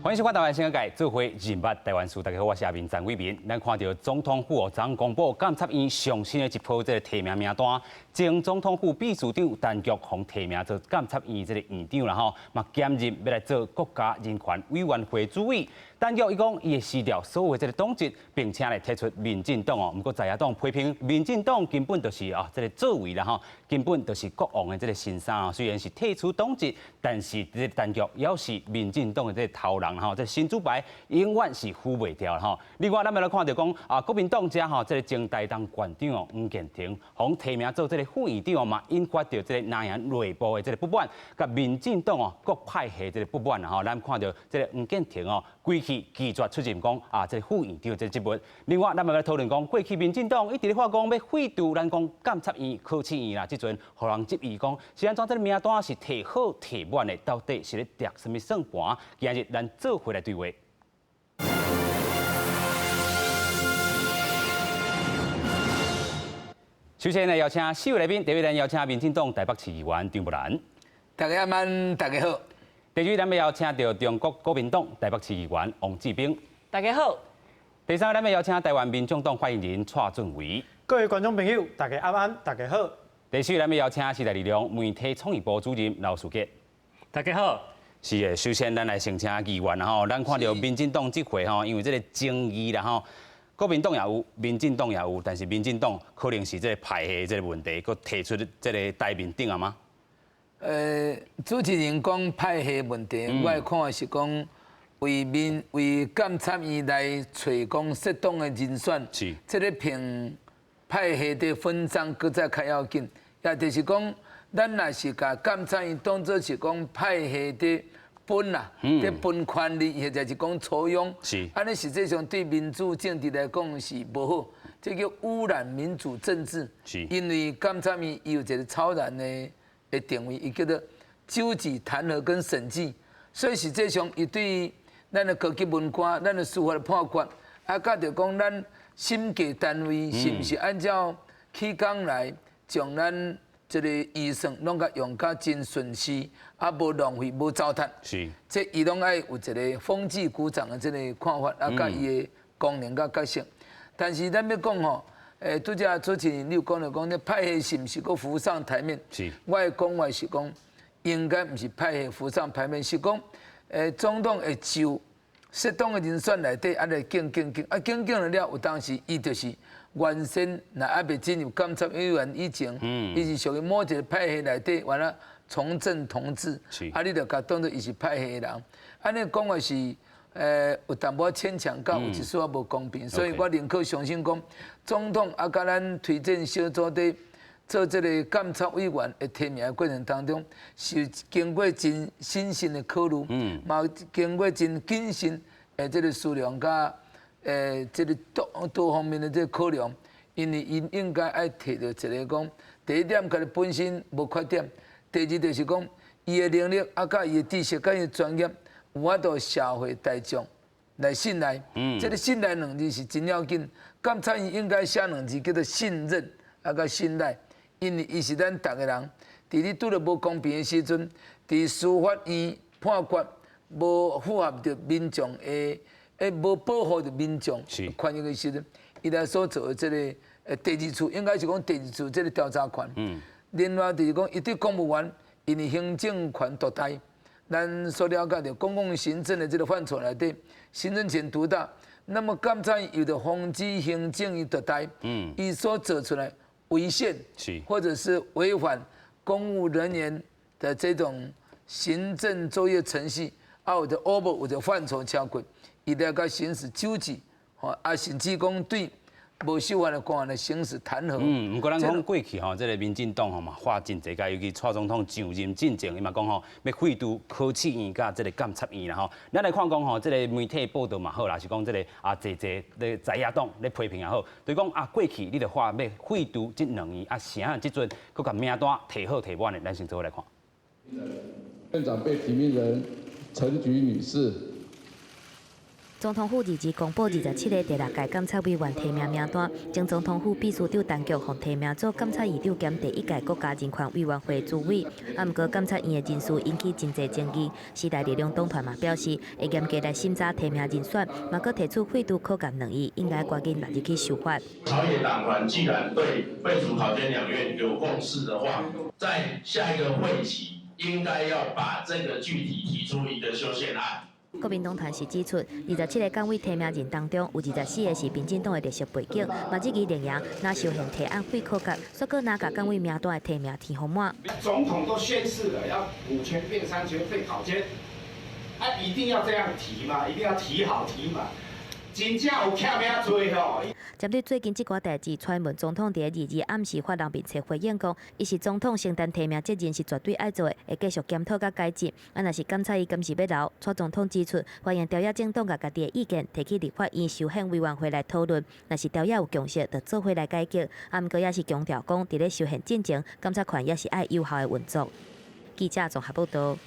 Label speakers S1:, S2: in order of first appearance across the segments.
S1: 欢迎收看台湾新闻界，做回人物台湾事。大家好，我是阿明张伟民。咱看到总统府昨公布监察院上新的一波这个提名名单，前总统府秘书长陈菊宏提名做监察院这个院长啦吼，嘛兼任要来做国家人权委员会主委。陈菊伊讲，伊会撕掉所有这个党籍，并且来提出民进党哦。不过在野党批评民进党根本就是这个作为啦吼，根本就是国王的这个新衫啊。虽然是退出党籍，但是这陈菊也是民进党的这个头人吼，这新主牌永远是扶袂掉吼。另外，咱们来看到讲国民党这这个前台东县长哦黄建庭，互提名做这个副院长嘛，引发到这个南洋内部的这个不满，甲民进党各派系这个不满吼。咱看到这个黄建庭规拒绝出任讲这个副院长这个职务。另外，咱们来讨论讲，过去民进党一直咧话讲要废除咱讲监察院、考试院啦，即阵互人质疑讲，是安怎这个名单是提好提满的，到底是咧抓什么算盘？今日咱做回来对话。首先呢，邀请4位来宾，第一位咱邀请民进党台北市议员张木兰。
S2: 大家晚，大家好。
S1: 第二位咱要邀请到中国国民党台北市议员王志斌。
S3: 大家好。
S1: 第三位咱要邀请台湾民众党发言人蔡俊伟。
S4: 各位观众朋友，大家安，大家好。
S1: 第四位咱要邀请时代力量媒体创意部主任刘树杰。
S3: 大家好。
S1: 是的，首先咱来先请议员吼，咱看到民进党这回吼，因为这个争议啦吼，国民党也有，民进党也有，但是民进党可能是这个派系这个问题，佮提出这个台面顶啊吗？
S2: 主持人讲派系问题，我的看是讲为监察院来找讲适当的人选，
S1: 是，
S2: 这个凭派系的分赃搁再较要紧，也就是讲，咱若是甲监察院当作是讲派系的分啦，的分权利，或者是讲抽佣，
S1: 是，
S2: 安尼实际上对民主政治来讲是无好，这叫污染民主政治，
S1: 是，
S2: 因为监察院有一个超然的定位，伊叫做纠集弹劾跟审计，所以实际上伊对咱的高级文官、咱的司法的判决，甲着讲咱审计单位是毋是按照起工来将咱这个预算拢甲用甲真顺序，无浪费、无糟蹋。
S1: 是，
S2: 这伊拢爱有一个风纪鼓掌的这个看法，甲伊的功能甲角色。但是咱要讲吼。拄则主持人你有讲到讲，这派系是毋是搁浮上台面？
S1: 是。
S2: 我的讲法是讲，应该毋是派系浮上台面，是讲，总统会就适当的人选内底，来竞，竞了了，有当时伊就是原先若还未进入监察委员以前，伊是属于某一个派系内底，完了从政同志，你就甲当作伊是派系的人，安尼讲话是。有淡薄牵强，甲有一丝仔无公平，所以我宁可相信讲，总统甲咱推荐小组在做这个监察委员的提名的过程当中，是经过真审慎的考虑，嘛经过真谨慎的这个思量甲这个多方面的这个考量，因为因应该爱摕到一个讲，第一点，佢本身无缺点；第二就是讲，伊的能力甲伊的知识甲伊的专业。有法度社会大众来信赖，这个信赖两字是真要紧。监察院应该写两字叫做信任，甲信赖，因为伊是咱逐个人，伫你拄着无公平的时阵，伫司法院判决无符合着民众的，无保护着民众权益的时阵，伊来所做的这个第二处，应该是讲第二处这个调查权。另外就是讲，伊对公务员因为行政权独大。咱所了解的公共行政的这个范畴内底，行政权独大，那么监察院有的防止行政独大，伊所做出来违宪，或者是违反公务人员的这种行政作业程序，有的 over 有的范畴超过，伊来甲行使纠集，甚至讲对。无守法的官员来行使弹劾。
S1: 不过咱讲过去这个民进党嘛，花真济届，尤其蔡总统上任进程，伊嘛讲要废除考试院甲这个监察院啦咱来看讲这个媒体报道嘛好啦，是讲这个济咧在野党咧批评也好，就讲过去你著话要废除这两院，啥即阵佮甲名单提好提满的，咱先做来看。
S5: 院长被提名人陈菊女士。
S3: 总统府日公布27个第6届监察委员提名名单，前总统府秘书长陈菊获提名做监察院长兼第1届国家人权委员会主委。不过监察院的人事引起真侪争议，时代力量党团嘛表示会严格来审查提名人选，嘛搁提出废除考监2议，应该赶紧纳入去修法。
S5: 朝野党团既然对废除考监2院有共识的话，在下一个会期应该要把这个具体提出一个修宪案。
S3: 国民党团是指出，27个监委提名人当中，有24个是民进党的历史背景，嘛这支连赢拿修宪提案废考监，说过拿甲监委名单的提名填好满。
S6: 总统都宣誓了，要5权变3权废考监，一定要这样提嘛，一定要提好提满。真正有欠命做吼。
S3: 针对最近这寡代志，蔡英文总统伫22暗时发人面册回应讲，伊是总统承担提名责任是绝对爱做的，会继续检讨甲改进。若是监察院今时要留，蔡总统指出，欢迎朝野政党甲家己的意见提起立法院修宪委员会来讨论。若是朝野有共识，就做伙来解决。不过也是强调讲，伫咧修宪进程，监察权也是爱有效的运作。记者综合报道。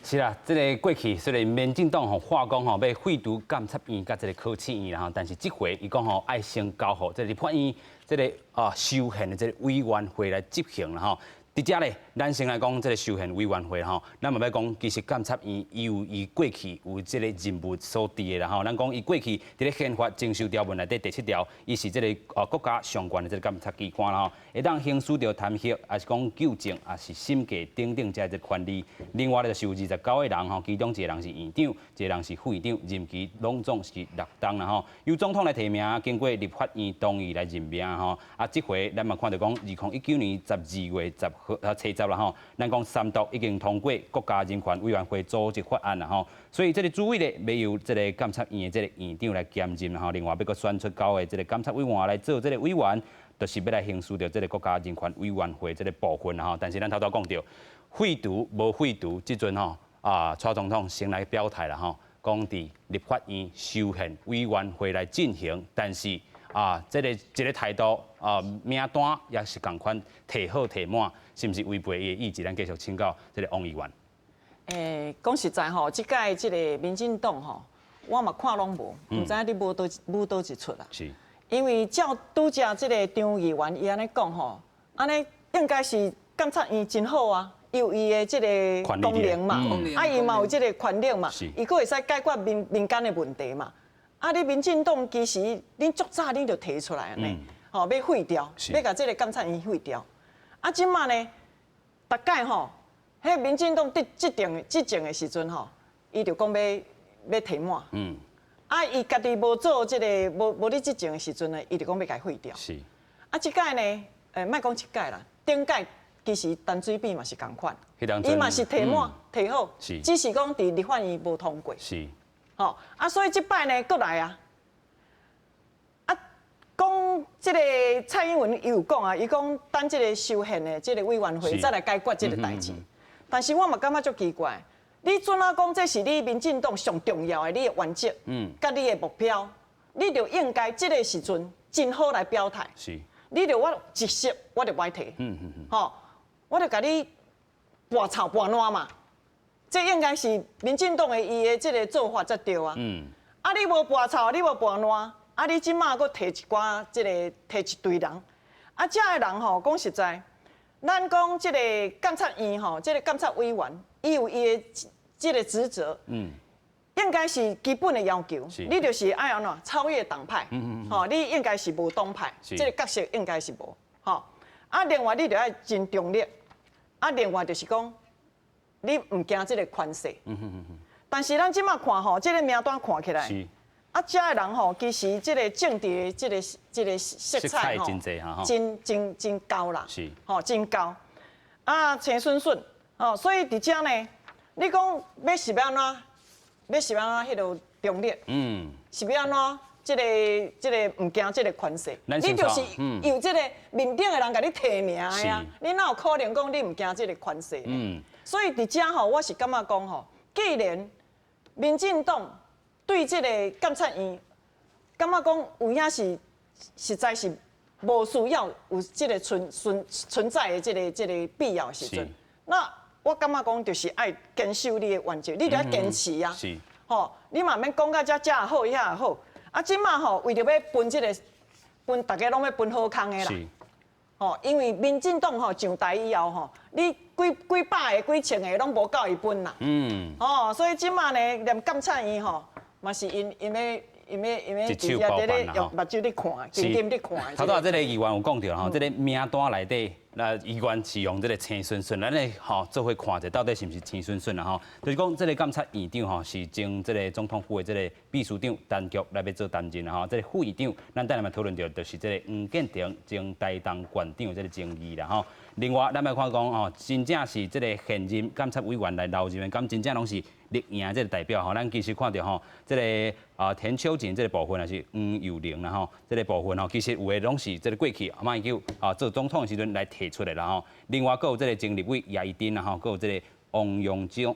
S1: 是啦，这个过去虽然民进党话讲要废除监察院甲这个考试院啦，但是这回伊讲爱先交互这立法院这个修宪的这个委员会来执行啦伫遮咧，咱先来讲这个修宪委员会咱嘛要讲，其实监察院伊过去有这个任务所伫的啦咱讲伊过去伫咧宪法征收条文内底第7条，伊是这个国家上悬的这个监察机关啦会当行使着弹劾，还是讲纠正，还是审计等等这权利。另外咧就是有29个人其中1个人是院长，1个人是副院长，任期拢总是6冬啦由总统来提名，经过立法院同意来任命这回咱嘛看到讲2019年12月10号初10啦咱讲3读已经通过国家人权委员会组织法案啦所以这个主委咧要由这个监察院的这个院长来兼任啦另外要搁选出9个这个监察委员来做这个委员，就是要来行使着这个国家人权委员会这个部分啦但是咱头讲到废除无废除，即阵蔡总统先来表态啦讲伫立法院修宪委员会来进行，但是这个态度名单也是共款提好提满，是毋是违背伊的意志？咱继续请教这个王议员。
S7: 讲实在这届这个民进党我嘛看拢无，唔知你无倒一出啦。
S1: 是。
S7: 因为照拄则这个张议员伊安尼讲安尼应该是监察院真好啊，有伊的这个功能嘛，伊嘛有这个权力嘛，伊佫会使解决民间的问题嘛。你民进党其实恁足早恁就提出来呢，要废掉，要甲这个监察院废掉。即马呢，大概迄民进党执政的时阵伊就讲要提满。伊家己无做这个无咧执政的时阵呢，伊就讲要甲废掉。
S1: 是。
S7: 即届呢，莫讲即届啦，顶届其实陈水扁嘛是共款，伊嘛是提满提好，只是讲伫立法院无通过。
S1: 是。
S7: 所以即摆呢，过来讲即个蔡英文伊有讲伊讲等即个修宪的即个委员会再来解决即个代志。但是我嘛感觉足奇怪，你准讲这是你民进党上重要的你的原则，甲你的目标，你就应该即个时阵真好来表态。
S1: 是。
S7: 你就我一式我就歹提，我就甲你半吵半烂嘛。这应该是民进党的伊的这个做法才对啊。你无跋草，你无跋烂，你即马佫摕一寡摕一堆人，遮个人讲实在，咱讲这个监察院这个监察委员，伊有伊的这个职责，应该是基本的要求。你就是爱安怎超越党派，你应该是无党派，这个角色应该是无。另外你就要真中立，另外就是讲。你唔惊这个权势，但是咱即马看这个名单看起来，遮个人其实这个政治的这个色彩真高啦，真高。陈顺顺，所以伫遮呢，你讲要是要安怎，迄个中立，是要安怎？这个唔惊这个权势，你就是有这个面顶的人甲你提名的呀，你哪有可能讲你唔惊这个权势？所以伫遮我是感觉讲既然民进党对这个监察院，感觉讲有影是实在是无需要有这个存在的这个必要时阵，那我感觉讲就是爱坚守你的原则，你就要坚持啊。你嘛免讲到遮也好，遐也好。啊，即马吼为着要分分大家拢要分好康的啦。吼，因为民进党吼上台以后吼，你几百个、几千个拢无够伊分啦。所以即马呢，连监察院吼，嘛是因要直接伫咧用目睭咧看，眼睛咧看。
S1: 头拄这个议员有讲到吼，这个名单内底，那议员是用这个青顺顺，咱咧吼做伙看者，到底是毋是青顺顺啦吼？就是讲这个监察院长吼是经这个总统府的这个秘书长陈菊来要做担任啦吼。这个副院长，咱等下嘛讨论到，就是这个黄建庭经台东县长这个争议啦吼。另外，咱来看讲吼，真正是这个现任监察委员来留任，敢真正拢是立赢这个代表吼。咱其实看到吼，这个田秋瑾这个部分也是黄友玲啦吼，这个部分吼，其实有的拢是这个过去马英九做总统的时阵来提出来啦吼。另外，佫有这个前立委叶宜津啦吼，佫有这个王永忠。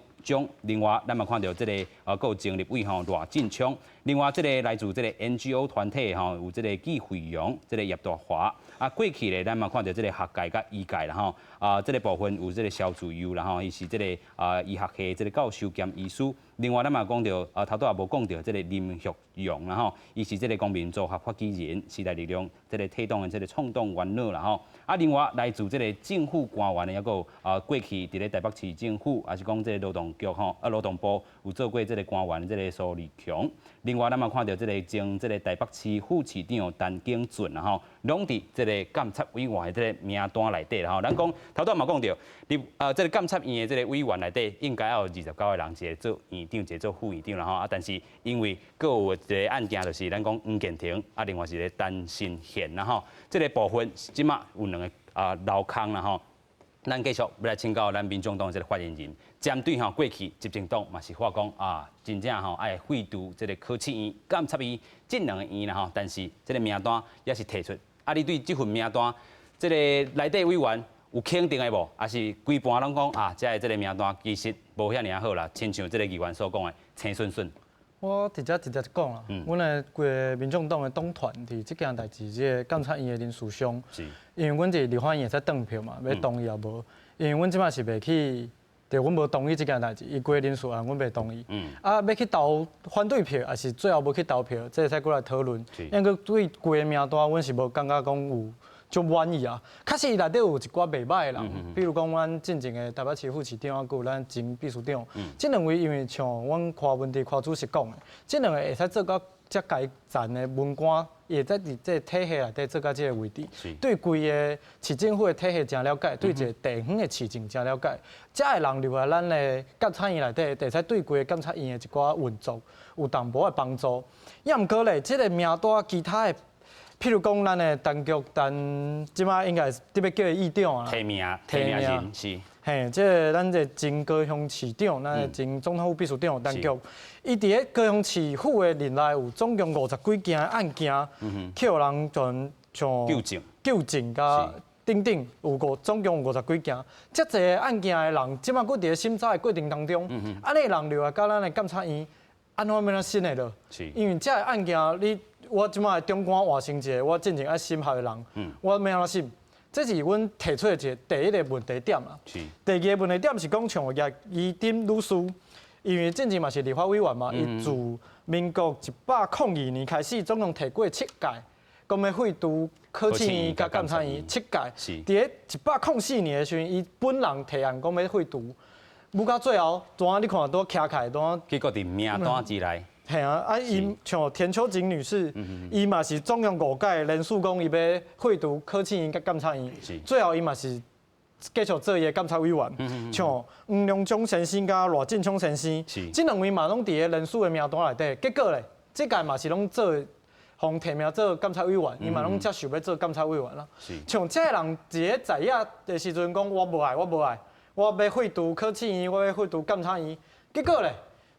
S1: 另外，咱嘛看到这个佫有前立委吼罗进昌。另外，这个来自这个 NGO 团体吼，有这个纪惠荣，这个叶大华。过去咧，咱嘛看到这个学界甲医界啦吼，这个部分有这个肖自优啦吼，伊是这个医学系这个教授兼医师。另外，咱嘛讲到头拄也无讲到这个林旭荣啦吼，伊是这个公民组合发起人，时代力量这个推动的这个创党元老啦吼。另外来自这个政府官员的，也有过去伫咧台北市政府，也是讲这个劳动局吼，劳动部有做过这个官员的这个苏立强。另外，咱嘛看到这个前这个台北市副市长陈景俊啦吼，拢伫这个监察委员的这个名单内底啦吼。咱讲头拄嘛讲到，这个监察院的这个委员内底应该要有29个人，一个做院长，一个做副院长啦吼。但是因为各有一个案件，就是咱讲黄建庭，另外是个陈新贤啦吼。这个部分即马有2个漏空啦吼。咱继续要来请教咱民众党这个发言人，针对过去执政党嘛是话讲真正爱废除这个考试院、监察院这2个院啦吼，但是这个名单也是提出，你对这份名单，这个内底委员有肯定的无？还是规盘拢讲这个名单其实无遐尔好啦，亲像这个议员所讲的青顺顺。
S4: 我直接讲啦，阮的规民众党的党团伫即件代志，即个监察院的人事上，因为阮是立法院会使登票嘛，要同意也无，因为阮即摆是袂去，就阮无同意即件代志，伊规人事案阮袂同意，要去投反对票，还是最后无去投票，这会使过来讨论。因为对规个名单，阮是无感觉讲有足满意啊。确实伊内底有一寡袂歹的人，比如讲阮进前的台北市副市长，还有咱前秘书长，这2位因为像阮柯文哲柯主席讲的，这2个会使做到遮改善的文官，也在伫这体系内底做到这个位置，对规个市政府的体系真了解，对一个地方的市政真了解，遮个人入来咱的监察院内底，会使对规个监察院的一寡运作有淡薄的帮助。也毋过咧，这个名单其他的。譬如讲，咱的陈菊即摆应该是特别叫议长啊，
S1: 提名人是。
S4: 嘿，这个咱的前高雄市长，咱的前总统府秘书长陈菊，伊伫咧高雄市府的任内有总共50几件案件，去互人像纠正甲等总共有50几件。遮济个案件的人，即摆佫伫咧审查的过程当中，安尼人流来到咱的监察院，安怎要审的落？因为遮个案件我即摆中官换成一个我真正爱审核的人，我要安怎审？这是阮提出的第一个问题点啦。第2个问题点是讲像叶宜津律师，因为之前嘛是立法委员嘛，伊自民国102年开始，总共提过7届，讲要废除考试院甲监察院7届。伫咧104年的时阵，伊本人提案讲要废除，不到最后，怎你看都徛开，
S1: 结果伫名单之内。
S4: 系啊，伊像田秋瑾女士，伊嘛是总共5届连署讲伊要废除考试院甲监察院，最后伊嘛是继续做伊的监察委员。像黄良忠先生甲罗进昌先生，这2位嘛拢伫咧连署的名单内底。结果咧，这届嘛是拢做，互提名做监察委员，伊嘛拢接受要做监察委员啦。像这个人伫咧在野的时阵讲，我无爱，我要废除考试院，我要废除监察院。结果咧。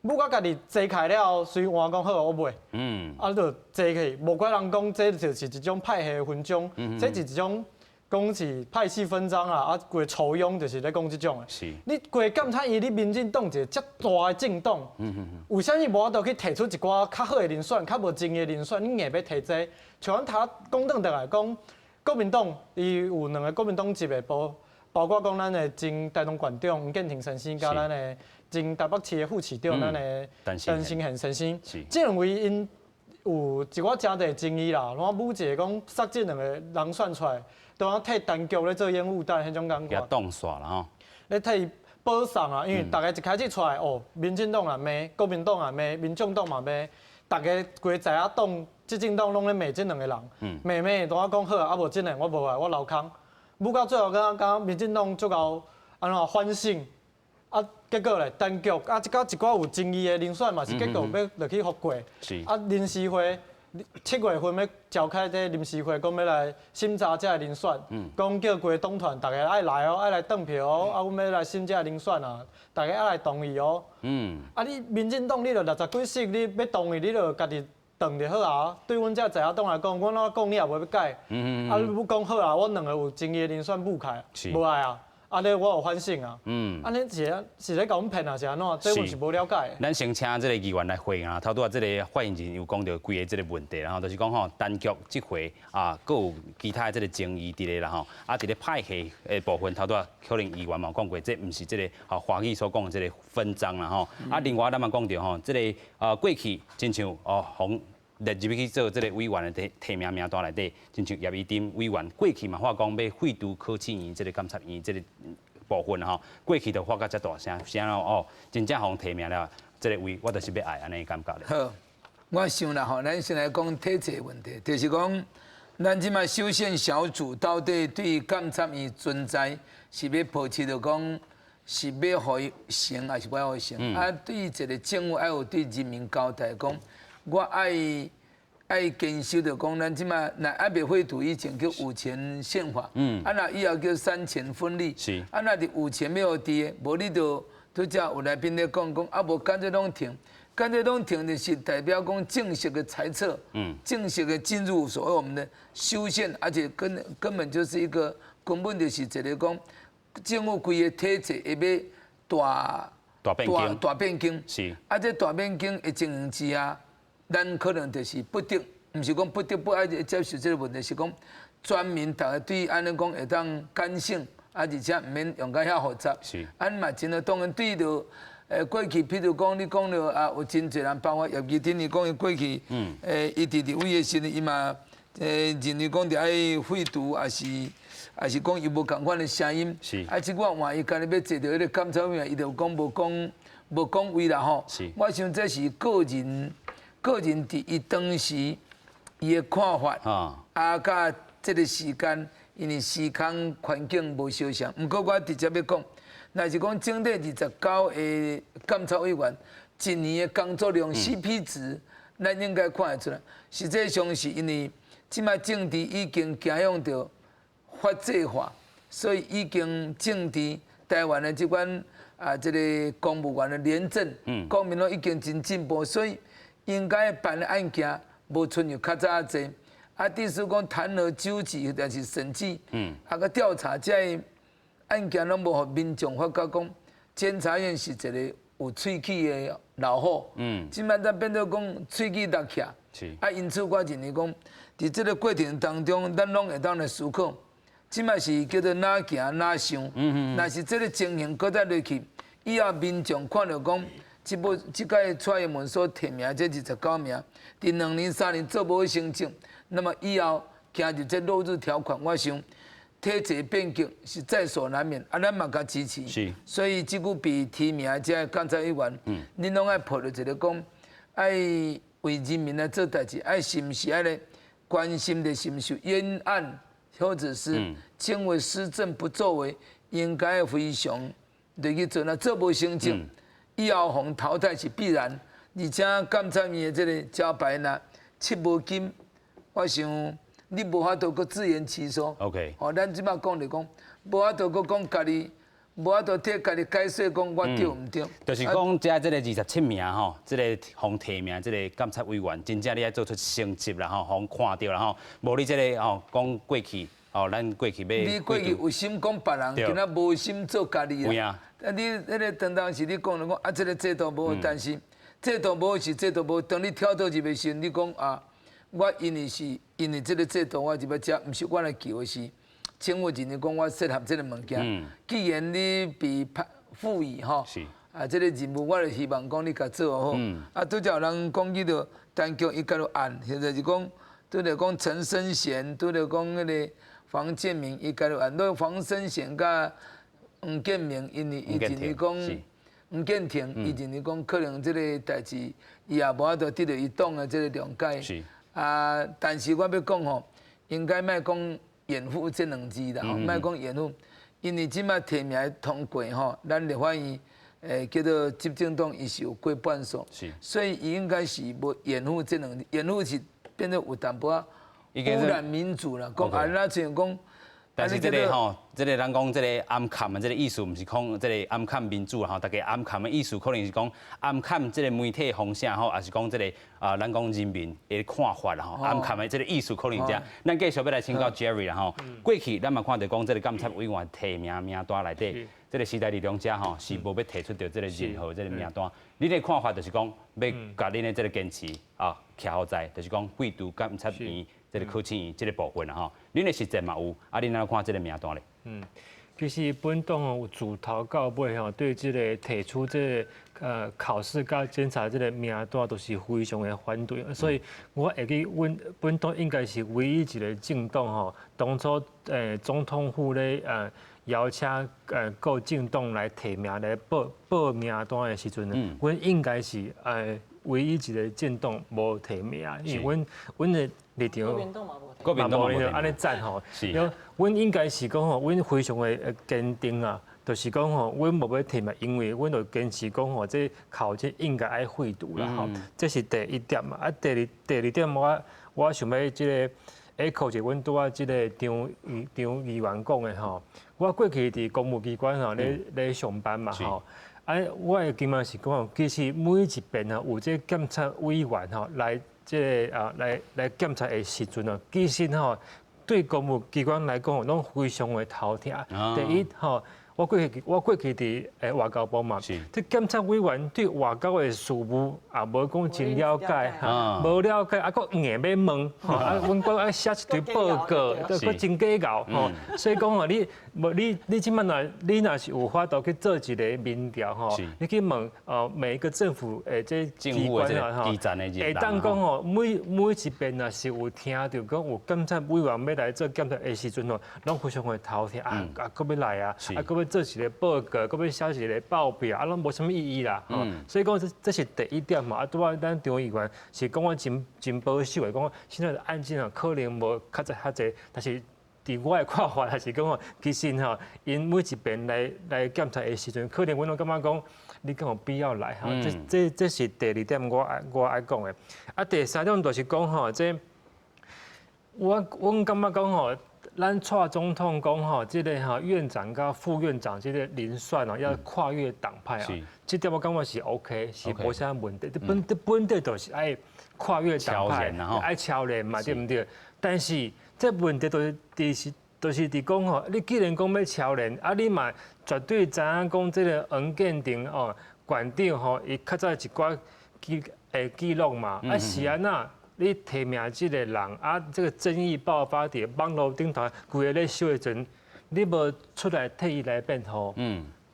S4: 不过家己坐开了，随换讲好，我袂。就坐去，无怪人讲，这就是一种派系分赃，这是一种讲是派系分赃啊，规抽佣就是咧讲这种的。你规监察院，你民进党一个遮大的政党，为啥物无法度去提出一寡较好的人选，较无正义的人选？你硬要提这？像咱讲倒来讲，国民党伊有2个国民党籍的包括讲咱的前台东县长黄建庭先生，甲咱的前台北市的副市长咱的陈新贤先生，
S1: 是
S4: 这两位因有一寡真侪争议啦，然后武姐讲杀这两个人选出来，都要替当局咧做烟雾弹迄种感觉，
S1: 给他冻煞了吼。
S4: 咧替伊保送啊，因为大家一开始出来哦，民进党也骂，国民党也骂，民众党嘛骂，大家规在啊党、执政党拢咧骂这两个人，骂都我讲好啊，无真的我无来，我留空。不到最后，刚民进党足够安怎反省，啊，结果咧，当局啊，一寡有争议的人选嘛，是结果要落去复过，啊，临时会7月份要召开这临时会，讲要来审查这个人选，讲叫规党团大家爱来哦，爱来投票哦，啊，阮要来审这个人选啊，大家爱来同意哦。啊，你民进党你就60几席，你要同意，你就家己动就好啊。对阮这在野党来讲，阮怎讲你也袂要改。啊，你讲好啊，我两个有争议的人选不开，无爱啊。啊，咧我有反省啊。安尼是咧甲阮骗啊，是安怎？这阮是无了解。
S1: 咱先请这个议员来回应啊。头拄啊，这个发言人有讲到规个这个问题，然后就是讲吼，单局这回啊，各有其他的这个争议伫咧啦吼。啊，伫咧派系的部分，头拄啊可能议员嘛讲过，这毋是这个华语所讲的这个分赃啦吼。啊，另外咱嘛讲到吼，这个过去亲像红。列入去做这个委员的提名名单内底，亲像叶宜丁委员，过去嘛话讲要废除考试院这个监察院这个部分吼，过去就发甲遮大声，声哦，真正互提名了，这个位我就是要爱安尼感觉咧。
S2: 好，我想啦吼，咱先来讲体制问题，就是讲咱即马修宪小组到底对监察院存在是要保持着讲是要互伊成，还是不要互伊成？啊，对一个政府要有对人民交代讲。我爱坚守着讲，咱即马若还未废除以前叫五权宪法，啊若以后叫三权分立，啊若伫有权要伫的，无你就拄则有来宾咧讲啊无干脆拢停，干脆拢停就是代表讲正式的裁撤，正式的进入所谓我们的修宪，而且根本就是一个根本就是一个讲政府规个体制会要大变更，
S1: 是
S2: 啊这大变更的情形之下。咱可能就是不得，毋是讲不得不爱接受这个问题，是讲全民大家对安尼讲会当感性，啊而且毋免用甲遐复杂。
S1: 是。
S2: 安嘛真诶，当然对着过去，譬如讲你讲了啊，有真侪人，包括叶宜丁，你讲伊过去，伊伫立委诶时阵，伊嘛认为讲着爱废除，也是讲伊无共款诶声音。
S1: 是。
S2: 啊，即我换伊家己要坐着迄个监察院，伊就讲无讲话啦吼。
S1: 是。
S2: 我想这是个人伫伊当时伊的看法，甲这个时间，因为时空环境无相像。不过我直接要讲，若是讲整体29个监察委员一年的工作量 CP 值，咱应该看得出来。实际上是因为即摆政治已经走向着法制化，所以已经政治台湾的即款这个公务员的廉政，国民拢已经真进步，所以。应该办的案件无存有较早济，啊，第四讲弹劾纠集但是审计，啊个调查这案件拢无互民众发觉讲，检察院是一个有喙齿的老虎，即摆咱变做讲喙齿落起，啊，因此我认为讲，伫这个过程当中，咱拢会当来思考，即摆是叫做哪行哪想，若是这个情形搁再落去，以后民众看到讲。即届蔡英文所提名这29名，伫2年3年做无成绩，那么以后行入这落日条款，我想体制变革是在所难免，啊，咱嘛甲支持。
S1: 是。
S2: 所以即句被提名这监察委员，恁拢爱抱着一个讲，爱为人民来做代志，爱是毋是爱咧关心的是毋是冤案，或者是政府施政不作为，应该非常落去做，那做无成绩。以后互淘汰是必然，而且监察院的这个招牌呢，七无金，我想你无法度搁自圆其说。
S1: OK。
S2: 咱即摆讲就讲，无法度搁讲家己，无法度替家己解释讲我对毋对。
S1: 就是讲，这个27名吼，这个互提名这个监察委员，真正你爱做出成绩啦吼，互看到啦吼，无你这个吼讲过去。咱过去要。
S2: 你过去有心讲别人，今仔无心做家己啊。
S1: 有啊。
S2: 你迄个当时你讲啊，这个制度无，但是制度无是制度无。当你跳到入的时，你讲啊，我因为这个制度我就要遮，毋是我来求的是，政府认为讲我适合这个物件。既然你被赋予吼，这个任务我就希望讲你甲做好。拄则有人讲去到单局伊甲落案，现在是讲拄着讲陈生贤，拄着讲迄个黄建明伊甲落案，那黄生贤甲黄建明，因为伊认为讲。黄建庭，伊认为讲可能这个代志，伊也无法度得到伊党的这个谅解。但是我要讲吼，应该莫讲掩护这两字啦，莫讲掩护，因为即摆提名通过吼，咱立法院叫做执政党伊是有过半数，所以伊应该是无掩护这两字，掩护是变得有淡薄仔污染民主啦，讲啊，那像讲。
S1: 但是这个吼，这个咱讲这个暗砍的这个意思，唔是讲这个暗砍民主吼，大家暗砍的意思可能是讲暗砍这个媒体风向吼，也是讲这个咱讲人民的看法啦吼，暗砍的这个意思可能这样。咱继续要来请教 Jerry 啦吼，过去咱嘛看到讲这个监察委员提名名单内底，这个时代力量者吼是无要提出到这个任何这个名单。你的看法就是讲要甲恁的这个坚持徛好在，就是讲贵都监察院。这个考试院这个部分啦吼，恁的实践嘛有，恁哪看这个名单咧？
S8: 其实本党有自头到尾吼，对这个提出这个考试甲检查这个名单都是非常的反对，所以我会记阮本党应该是唯一一个政党吼，当初总统府咧邀请各政党来提名来报名单的时阵，阮应该是唯一一个政党无提名，因为阮的立场。
S1: 国民党无
S8: 安尼赞吼，阮应该是讲吼，阮非常的坚定啊，就是讲吼，阮无要提名，因为阮就坚持讲吼，这考试应该爱废除啦吼，这是第一点嘛。第二点我想要这个echo者，阮拄啊这个张议员讲的吼，我过去伫公务机关吼咧上班嘛吼。我的经验是讲，其实每一遍有这检察委员来这来检查的时阵其实对公务机关来讲，拢非常的头疼。第一我过去伫外交部嘛，这检察委员对外交的事务也无讲真了解，无了解，佫硬要问，阮佫爱写一堆报告，佫真计较，所以讲你即摆你若是有法度去做一个民调你去问每一个政府这机关会当讲每一遍若是有听到讲有检察委员要来做检察的时阵拢非常的头疼佫要来佫要做一个报告，佫要写一个报表拢无什么意义啦。所以讲这是第一点嘛。拄仔咱张议员是讲我真保守的，讲现在的案件可能无较侪，但是。伫我的看法，还是讲其实因每一遍来检查的时阵，可能阮拢感觉讲，你敢有必要来这是第二点我爱讲的。第三点就是讲这阮感觉讲咱蔡总统讲这个院长甲副院长这个遴选要跨越党派这点我感觉是 OK， 是无啥问题。本地就是爱跨越党派，爱超联嘛，对不对？但是这问题就是伫讲你既然讲要超联，你嘛绝对知影讲这个黄建庭馆长伊较早一寡记录嘛，是安那？你提名这个人这个争议爆发伫网络顶头，规个咧烧的阵，你无出来替伊来辩护，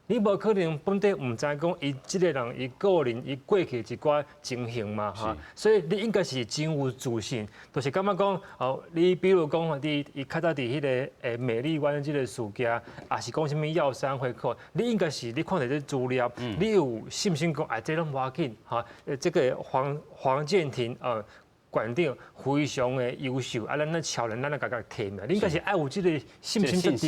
S8: 你无可能本地唔知讲伊这个人伊个人伊过去一寡情形嘛所以你应该是真有自信，就是感觉讲你比如讲伊较早伫迄个美丽湾这个事件，也是讲什么药商会考，你应该是你看到这资料，你有信心讲这拢无要紧这个黄建庭馆长非常的优秀，咱咧超人，咱来甲提名，你应该是爱有这个信心在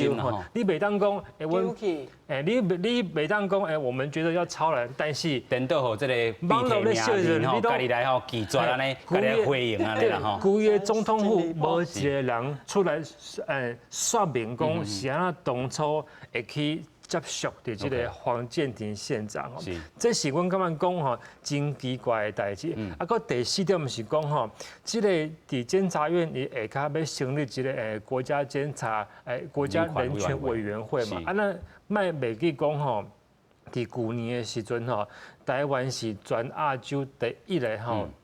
S8: 你袂当讲，你袂当讲，我们觉得要超人，但是
S1: 等到好这个网络咧小人，你家己来拒绝安尼，家己回应安尼啦
S8: 规个总统府无一个人出来说明讲是安怎当初会去。接触的这个黄建庭县长这是阮感觉讲真奇怪的代志。个第四点是讲这个伫检察院伊下骹要成立一个国家检察国家人权委员会嘛，咱莫袂记讲伫去年的时阵台湾是全亚洲第一个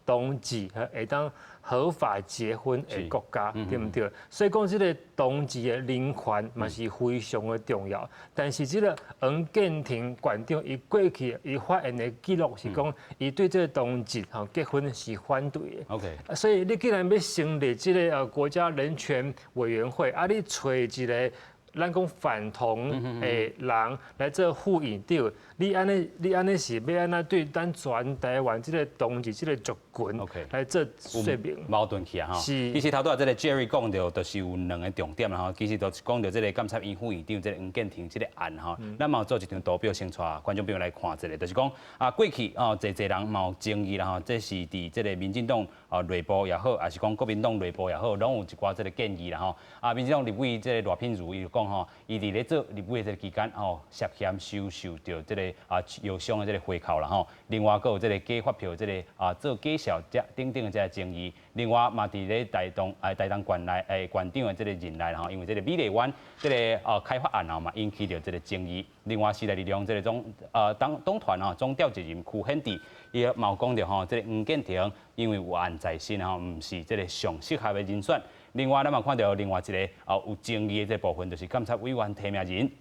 S8: 同志会当合法结婚的国家，对不对？所以讲这个同志的人权嘛是非常的重要。但是这个黄建庭馆长伊过去伊发言的记录是讲，伊对这个同志结婚是反对的。
S1: OK，
S8: 所以你既然要成立这个国家人权委员会，啊，你找一个咱讲反同的人来做副院长，你安尼是要安怎对咱全台湾这个同志这个族群来做说明？
S1: 矛盾起啊吼。
S8: 是。
S1: 其实头拄仔这个 Jerry 讲到，就是有2个重点啦吼。其实就是讲到这个监察院副院长这个黄建庭这个案吼，咱嘛有做一张图表先带观众朋友来看一下，就是讲过去侪人嘛有争议啦吼，这是伫这个民进党内部也好，还是讲国民党内部也好，拢有一寡这个建议啦吼。民进党立委这个赖品如伊就讲吼，伊伫咧做立委的这个期间涉嫌受到这个药商的这个回扣啦吼。另外，佫有这个假发票这个做假销等等的这个争议。另外嘛，伫咧台东县长的这个任内吼，因为这个美丽湾这个开发案嘛，引起着这个争议。另外，时代力量这个党团总调集人区显智，伊嘛有讲着吼，这个黄建庭因为有案在身吼，唔是这个上适合的人选。另外，咱嘛看到另外一个有争议的这部分，就是监察委员提名人。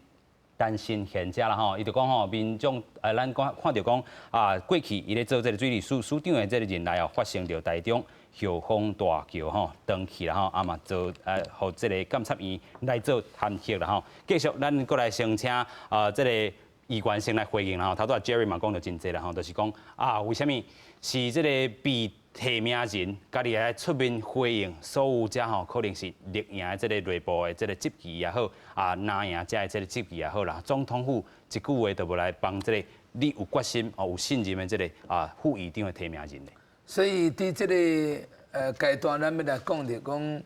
S1: 单身贤者啦吼，伊就讲吼，民众咱看到讲过去伊咧做这个水利署长的这个任内发生着台中后方大桥吼断气啦吼，嘛做互这个监察院来做探测啦吼。继续，咱过来先请这个议员先来回应啦吼。头拄仔 Jerry 嘛讲到真济啦吼，就是讲为虾米是这个被提名人家己来出面回应，所有者吼可能是立赢的这个内部的这个职级也好，拿赢者的这个职级也好啦。总统府一句话都无来帮这个你有决心有信任的这个副院长的提名人咧。
S2: 所以伫这个阶段，咱要来讲着讲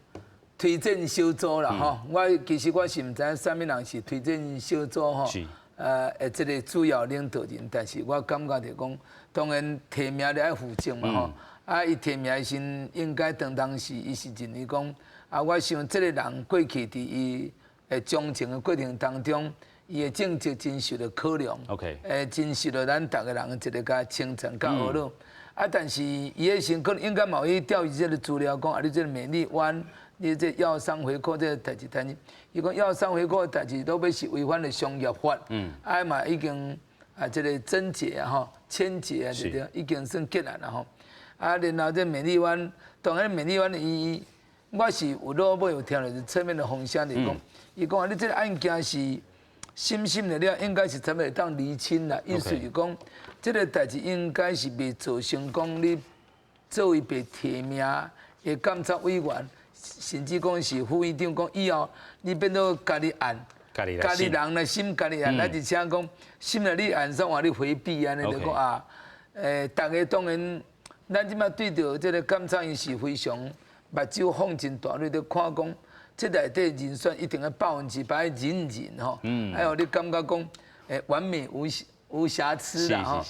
S2: 推荐小组啦吼。其实我是唔知啥物人是推荐小组吼。这个主要领导人，但是我感觉着讲，当然提名了爱负责嘛吼。伊提名时应该当时伊是认为讲，我想这个人过去伫伊忠诚的过程当中，伊的政绩真受到考量，真受到咱大家人一个甲称赞甲呵乐。但是伊的身可能应该嘛有去调取这个资料，讲你这个美丽湾，你这药商回扣这个代志，但是伊讲药商回扣的代志，都要是违反了商业法，嘛已经这个侦结吼、签结啊，对不对？已经算结案了吼。然后这美丽湾，当然美丽湾伊，我是有老尾有听到侧面的风声嚟讲，伊讲你这个案件是深的了，应该是才会当厘清啦。意思是讲，这个代志应该是未造成讲你作为被提名的监察委员，甚至讲是副院长讲以后，你变到家己案。家己人来审家己案，而且讲审了你案上话你回避安尼就讲大家当然。咱即摆对着这个监察院是非常目睭放真大，你伫看讲，这内底人选一定要100%人吼，还有你感觉讲，完美无瑕疵啦吼。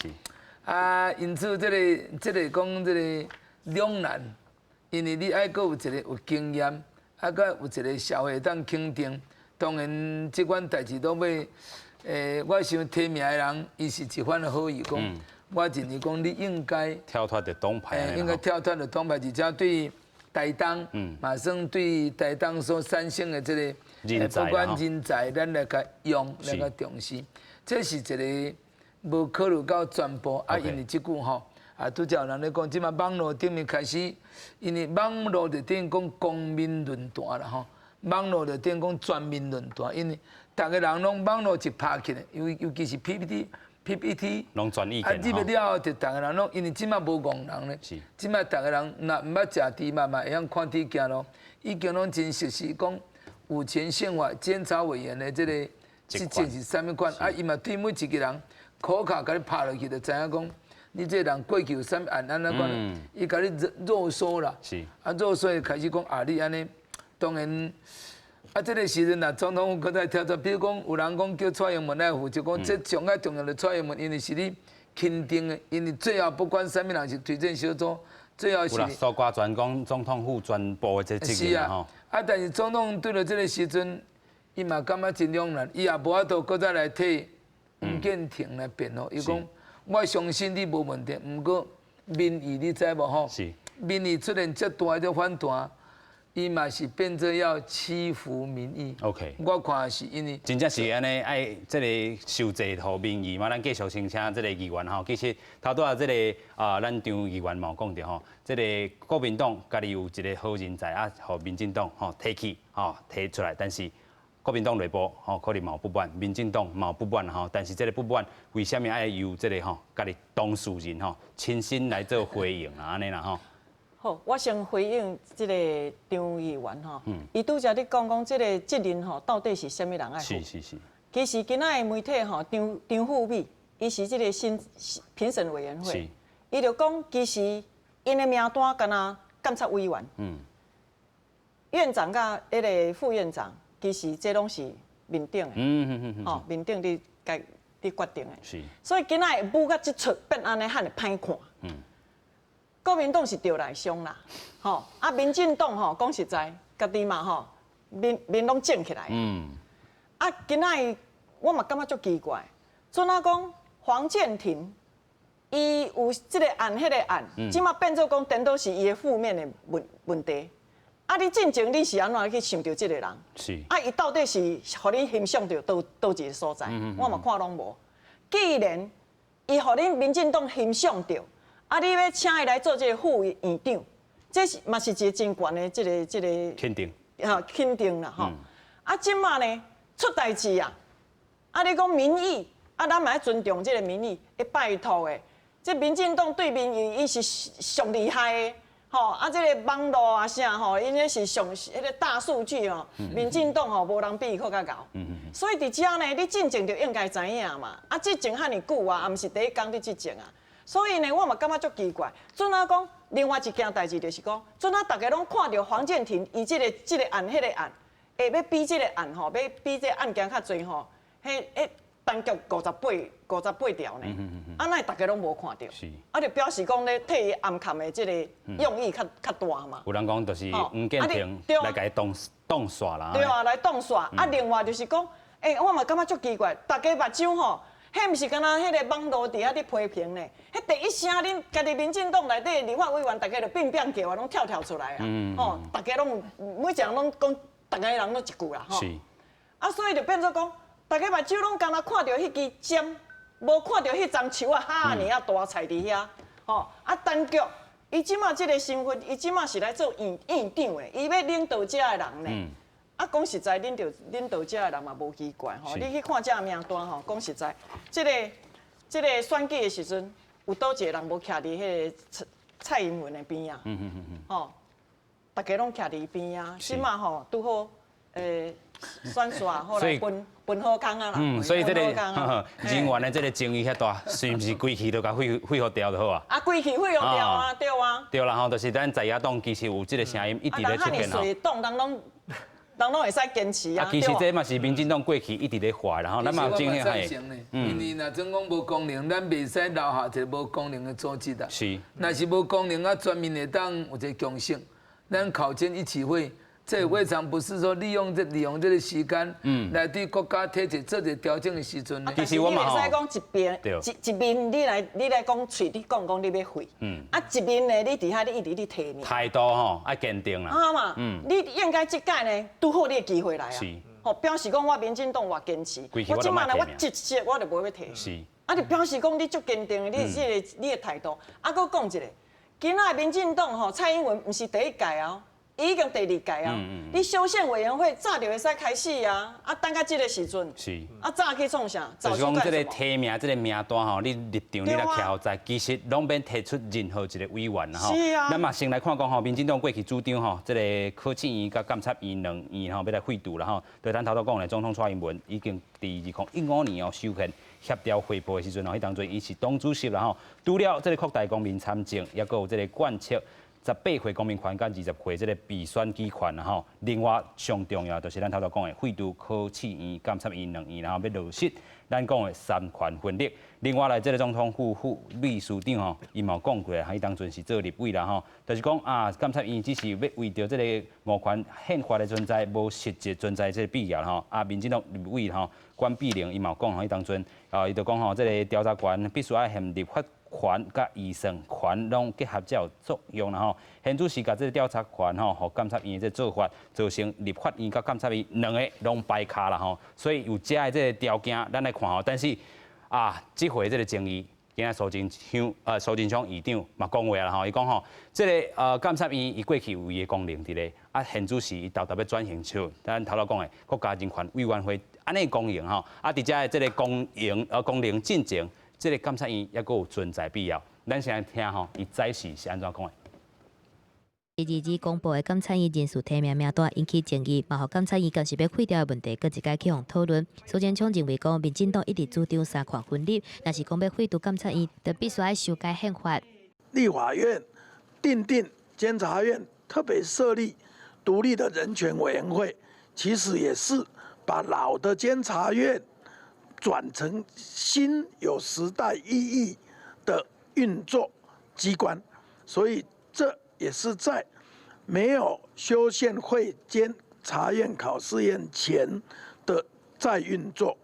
S2: 因此这个讲这个两难，因为你爱阁有一个有经验，阁有一个社会当肯定，当然即款代志都要，我想提名的人，伊是一番好意讲。我认为讲，你应该
S1: 跳脱的党派，
S2: 应该跳脱的党派，而且对台东，马上对台东所产生的这个，不管人才，咱来甲用，来甲重视，这是一个无考虑到全部。因为即句吼，拄则有人咧讲，即马网络顶面开始，因为网络就等于讲公民论坛啦吼，网络就等于讲全民论坛，因为大家人拢网络一拍起来，尤其是 PPT，
S1: 拢转意见。
S2: 入了就大家人拢，因为即马无戆人咧，即马大家人若毋捌食猪嘛会晓看猪行咯，已经拢真熟悉讲五权宪法监察委员的这个职责是啥物款，伊嘛对每一个人口卡甲你拍落去，就知影讲你这人过去有啥物案安怎款，伊甲你肉搜啦，肉搜开始讲你安尼，当然。这个时阵呐，总统府搁在挑战，比如讲有人讲叫蔡英文来负责，讲这上个重要的蔡英文，因为是你钦定的，因为最后不管啥物人是推荐小组，最后是。有啦，
S1: 搜刮专讲总统府专部的这职员吼。
S2: 但是总统对了这个时阵，伊嘛感觉真两难，伊也无法度搁再来替黄建庭来辩护，伊讲我相信你无问题，毋过民意你知无吼？是。民意出现较大的反弹，伊嘛是变做要欺负民意。
S1: OK，
S2: 我看是因为
S1: 真正是安尼，爱这个受制乎民意嘛。咱继续请请这个议员吼，其实头拄啊这个咱张议员嘛讲着吼，这个国民党家己有一个好人才啊，互民进党吼提起吼提出来，但是国民党内部吼可能嘛有不满，民进党嘛有不满吼，但是这个不满为什么爱由这个吼家己当事人吼亲身来做回应啊？安尼啦吼。
S7: 好，我先回应这个张议员吼，伊拄则咧讲这个责任吼，到底是虾米人爱负？
S1: 是。
S7: 其实今仔的媒体吼，张富美，伊是这个新评审委员会，伊就讲其实因的名单敢若监察委员，院长甲迄个副院长，其实这拢是民定的，吼，民定你决定的，
S1: 是。
S7: 所以今仔舞到即出变安尼，遐尼歹看，国民党是着来伤啦，吼啊，民进党吼讲实在，家己嘛吼面拢正起来，啊，今仔我嘛感觉足奇怪，阵啊讲黄建庭，伊有即个案、迄个案，即马变做讲颠倒是伊的负面的问题，啊，你进前你是安怎去想到即个人？
S1: 是。
S7: 啊，伊到底是互你欣赏到倒一个所在？我嘛看拢无。既然伊互恁民进党欣赏到。啊！你要请伊来做这个副院长，这是嘛是一个真悬的这个
S1: 肯定，
S7: 肯定啦吼。啊，即马呢出代志啊！啊，你讲民意，啊，咱嘛要尊重这个民意，会拜托的。这民进党对民意，伊是上厉害的，吼！啊，这个网络啊啥吼，因为是上迄个大数据哦。民进党吼，无人比伊佫较高。所以伫遮呢，你进前就应该知影嘛。啊，进前遐尼久啊，啊，毋是第一工伫进前啊。所以呢，我嘛感觉足奇怪。阵啊讲，另外一件代志就是讲，阵啊大家拢看到黄建庭伊即个案、迄个案，会要比即个案吼，要比这案件较侪吼，迄单局58条呢，啊，那大家拢无看到，啊，就表示讲咧替伊暗藏的即个用意较大嘛。
S1: 有人讲就是黄建庭来甲伊挡煞啦。
S7: 对啊，来挡煞。啊，另外就是讲，我嘛感觉足奇怪，大家目睭吼。迄毋是敢若迄个网络伫遐咧批评呢？迄第一声恁家己民进党内底立法委员，大家就变叫啊，拢跳出来啊！吼，大家拢每一人拢讲，大家人拢一句啦，吼。是。啊，所以就变做讲，大家目睭拢敢若看到迄支针，无看到迄丛树啊，哈尔啊大菜伫遐，吼。啊，单局伊即马即个身份，伊即马是来做院长的，伊要领导遮的人呢。啊，讲实在，领导者的人嘛无奇怪吼。你去看这名单吼，讲实在，这个选举的时阵，有倒一个人无徛伫迄个蔡英文的边啊？吼，大家拢徛伫伊边啊。即马吼，拄好选耍后来分好工啊啦。
S1: 所以这个人员的这个争议遐大，是毋是规气都甲废除掉就好啊？
S7: 啊，规气废除掉啊，对啊。
S1: 对啦吼，就是咱在野党其实有这个声音一直咧出现吼。
S7: 人拢会使坚持啊！
S1: 其实这嘛是民进党过去一直咧画，然后咱嘛有经验
S2: 系。因为若真讲无公平，咱袂使留下一个无公平的组织啊。
S1: 是。
S2: 若是无公平啊，全民会当有一个共识。咱考前一起会，这未尝不是说利用这个时间，来对国家提出做一个调整的时阵。
S7: 其实我嘛吼，你袂使讲一面你来讲嘴，你讲你要废，啊一面呢你伫遐你一直提名。
S1: 态度吼爱坚定啦。
S7: 啊嘛，你应该即届呢拄好你的机会来啊。是。吼，表示讲我民进党我坚持，我即摆呢我直接我就无要提。是。啊，就表示讲你足坚定的，你的态度。啊，搁讲一个，今仔民进党吼，蔡英文毋是第一届啊。已经第二届啊！你修宪委员会早就会使开始啊！啊，等到这个时阵，是啊，早去创啥？
S1: 就是讲这个提名这个名单吼，你立场你来挑在，其实拢免提出任何一个委员吼。
S7: 是啊。
S1: 咱嘛先来看讲吼，民进党过去主张吼，这个考试院甲监察院两院吼要来废除啦吼。对咱头头讲的总统蔡英文已经伫2015年哦授权协调汇报的时阵吼，迄当中伊是党主席啦吼。除了这个扩大公民参政，也佫有这个贯彻。18岁公民权跟20岁这个被选举权啦吼，另外上重要就是咱头头讲的废除考试院、监察院两院，然后要落实咱讲的三权分立。另外来这个总统府副秘书长吼，伊嘛讲过，伊当阵是做立委啦吼，就是讲啊，监察院只是要为着这个无权宪法的存在，无实际存在这个必要吼。啊，民进党立委吼关碧玲伊嘛讲吼，伊当阵伊就讲吼，这个调查权必须要限立法权甲医生权拢结合才有作用啦吼。现主席甲这个调查权吼，和监察院这做法，造成立法院甲监察院两个拢败卡啦吼。所以有这个这个条件，咱来看吼。但是这回这个争议。今仔苏贞昌院长嘛讲话啦吼，伊讲吼，这个监察院伊过去有伊的功能伫咧，现主席伊豆豆要转型像咱头头讲的国家人权委员会安尼公营吼，伫遮这个功能进程，这个监察院也阁有存在必要。咱先来听吼，伊早时是安怎讲的？
S3: 第二日公布的监察院人事提名名单引起争议，嘛，互监察院干是要废掉的问题，搁一届去互讨论。苏贞昌认为讲，民进党一直主张三权分立，若是讲要废除监察院，就必须要修改宪法。
S9: 立法院订定监察院特别设立独立的人权委员会，其实也是把老的监察院转成新有时代意义的运作机关，所以这也是在没有修宪会监察院考试院前的再运作。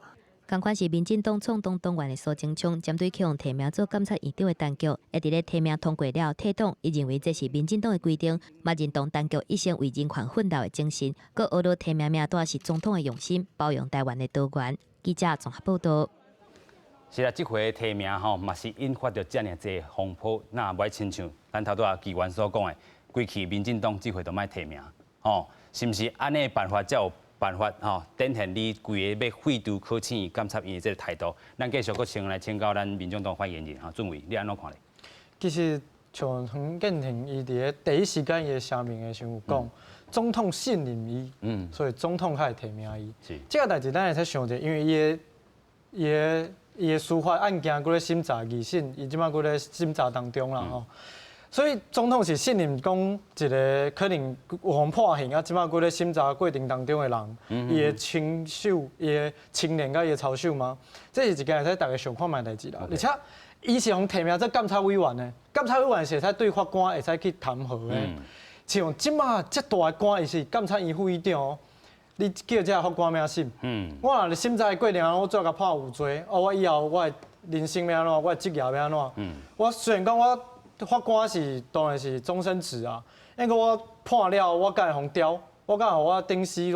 S3: 同款是民进党创党党员的苏贞昌，针对去用提名做监察院长的陈菊，会伫咧提名通过了退党，伊认为这是民进党的规定，嘛认同陈菊一生为人权奋斗的精神，佮学到提名名单是总统的用心，包容台湾的多元。记者综合报道。
S1: 是啦，这回提名吼，嘛是引发着遮尔济风波，那袂亲像咱头拄啊议员所讲的，规气民进党这回都卖提名，吼，是毋是安尼办法才有办法吼，展现你规个要废除考试院监察院的这个态度？咱继续搁先来请教咱民众党发言人俊伟，你安怎看咧？
S4: 其实像黄建庭伊伫咧第一时间伊声明的时候讲，总统信任伊，所以总统才会提名伊。是，这个代志咱会使想者，因为伊的司法案件搁咧审查议审，伊即摆搁咧审查当中啦吼。所以总统是信任讲一个可能有互判刑啊，即摆搁咧审查过程当中的人，伊的亲手、伊的亲人甲伊的操守吗？这是一件会使大家想看卖代志啦。而且伊是用提名做监察委员的，监察委员是会使对法官会使去谈和的。像即摆遮大的官，伊是监察院副院长。你叫这法官名审，我若审查的过程，我做甲判有罪，我以后我的人生要安怎，我的职业要安怎？我虽然讲我法官是当然是终身制啊，因为我判了，我敢会互调，我敢互我顶司